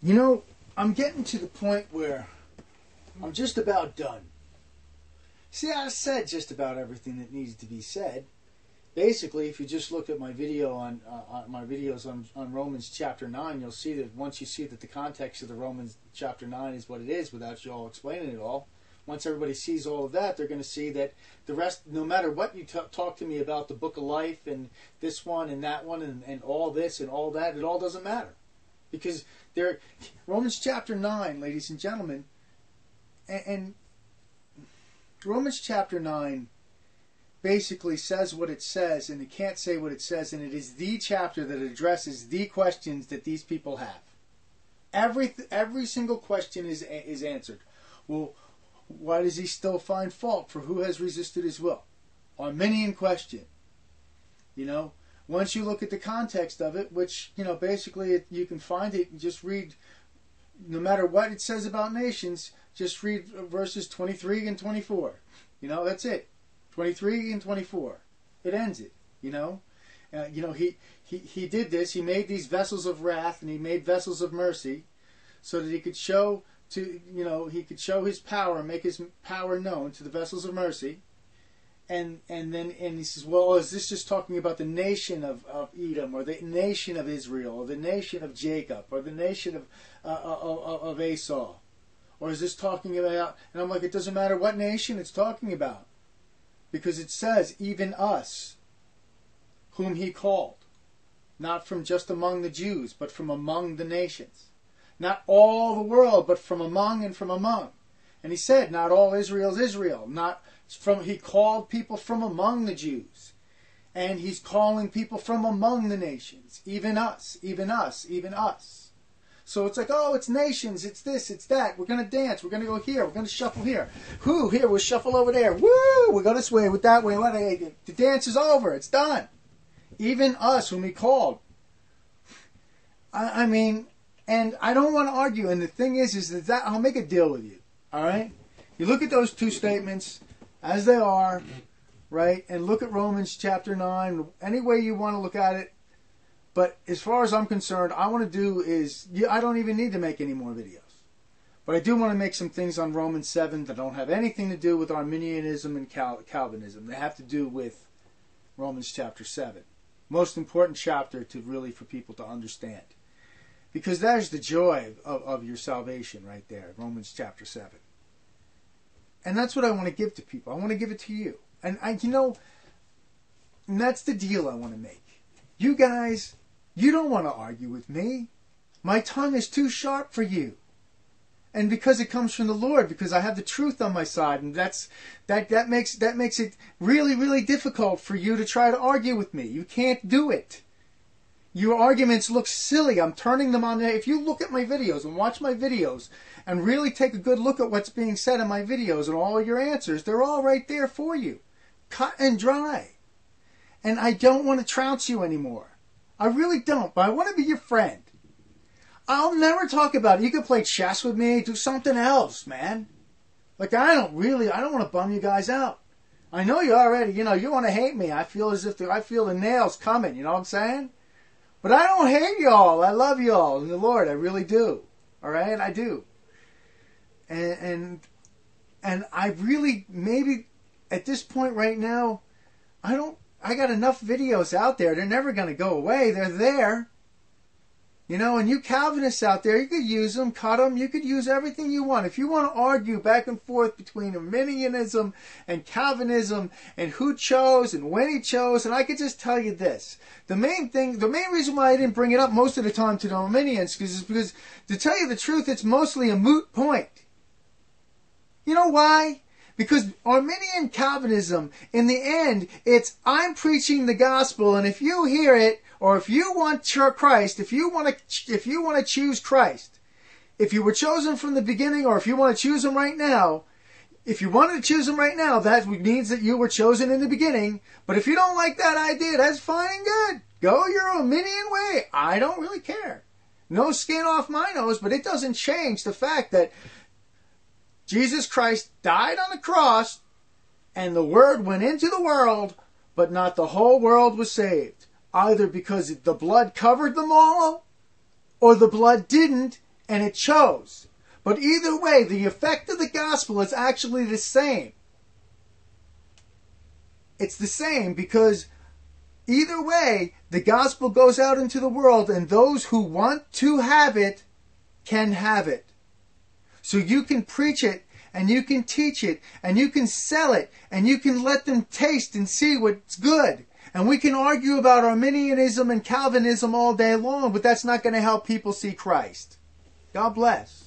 You know, I'm getting to the point where I'm just about done. See, I said just about everything that needs to be said. Basically, if you just look at my video on my videos on Romans chapter 9, you'll see that once you see that the context of the Romans chapter 9 is what it is, without you all explaining it all, once everybody sees all of that, they're going to see that the rest, no matter what you talk to me about the book of life and this one and that one and all this and all that, it all doesn't matter. Because Romans chapter 9, ladies and gentlemen, and Romans chapter 9 basically says what it says, and it can't say what it says, and it is the chapter that addresses the questions that these people have. Every single question is answered. Well, why does he still find fault for who has resisted his will? Arminian question. You know, once you look at the context of it, which, you know, basically you can find it, just read, no matter what it says about nations, just read verses 23 and 24. You know, that's it. 23 and 24. It ends it, you know. He did this. He made these vessels of wrath, and he made vessels of mercy, so that he could show he could show his power, make his power known to the vessels of mercy. And he says, well, is this just talking about the nation of Edom, or the nation of Israel, or the nation of Jacob, or the nation of Esau? Or is this talking about, and I'm like, it doesn't matter what nation it's talking about. Because it says, even us, whom he called, not from just among the Jews, but from among the nations. Not all the world, but from among and from among. And he said, not all Israel is Israel. He called people from among the Jews. And he's calling people from among the nations. Even us, even us, even us. So it's like, oh, it's nations, it's this, it's that. We're going to dance, we're going to go here, we're going to shuffle here. Whoo, here, we'll shuffle over there. Woo, we go this way, with that way. The dance is over, it's done. Even us, whom he called. I mean, and I don't want to argue. And the thing is that I'll make a deal with you. All right? You look at those two statements as they are, right? And look at Romans chapter 9, any way you want to look at it. But as far as I'm concerned, I want to do is, I don't even need to make any more videos. But I do want to make some things on Romans 7 that don't have anything to do with Arminianism and Calvinism. They have to do with Romans chapter 7. Most important chapter for people to understand. Because there's the joy of your salvation right there, Romans chapter 7. And that's what I want to give to people. I want to give it to you. And and that's the deal I want to make. You guys, you don't want to argue with me. My tongue is too sharp for you. And because it comes from the Lord, because I have the truth on my side, and that makes it really, really difficult for you to try to argue with me. You can't do it. Your arguments look silly. I'm turning them on there. If you look at my videos and watch my videos and really take a good look at what's being said in my videos and all your answers, they're all right there for you. Cut and dry. And I don't want to trounce you anymore. I really don't, but I want to be your friend. I'll never talk about it. You can play chess with me, do something else, man. Like, I don't want to bum you guys out. I know you already, you want to hate me. I feel as if I feel the nails coming, you know what I'm saying? But I don't hate y'all. I love y'all in the Lord. I really do. All right? I do. And I really, maybe at this point right now, I got enough videos out there. They're never going to go away. They're there. And you Calvinists out there, you could use them, cut them. You could use everything you want. If you want to argue back and forth between Arminianism and Calvinism and who chose and when he chose, and I could just tell you this. The main reason why I didn't bring it up most of the time to the Arminians is because, to tell you the truth, it's mostly a moot point. You know why? Because Arminian Calvinism, in the end, it's I'm preaching the gospel, and if you hear it, or if you want Christ, if you want to choose Christ, if you were chosen from the beginning, or if you want to choose him right now, if you wanted to choose him right now, that means that you were chosen in the beginning. But if you don't like that idea, that's fine and good. Go your Arminian way. I don't really care. No skin off my nose, but it doesn't change the fact that Jesus Christ died on the cross, and the Word went into the world, but not the whole world was saved. Either because the blood covered them all, or the blood didn't, and it chose. But either way, the effect of the gospel is actually the same. It's the same because either way, the gospel goes out into the world and those who want to have it can have it. So you can preach it and you can teach it and you can sell it and you can let them taste and see what's good. And we can argue about Arminianism and Calvinism all day long, but that's not going to help people see Christ. God bless.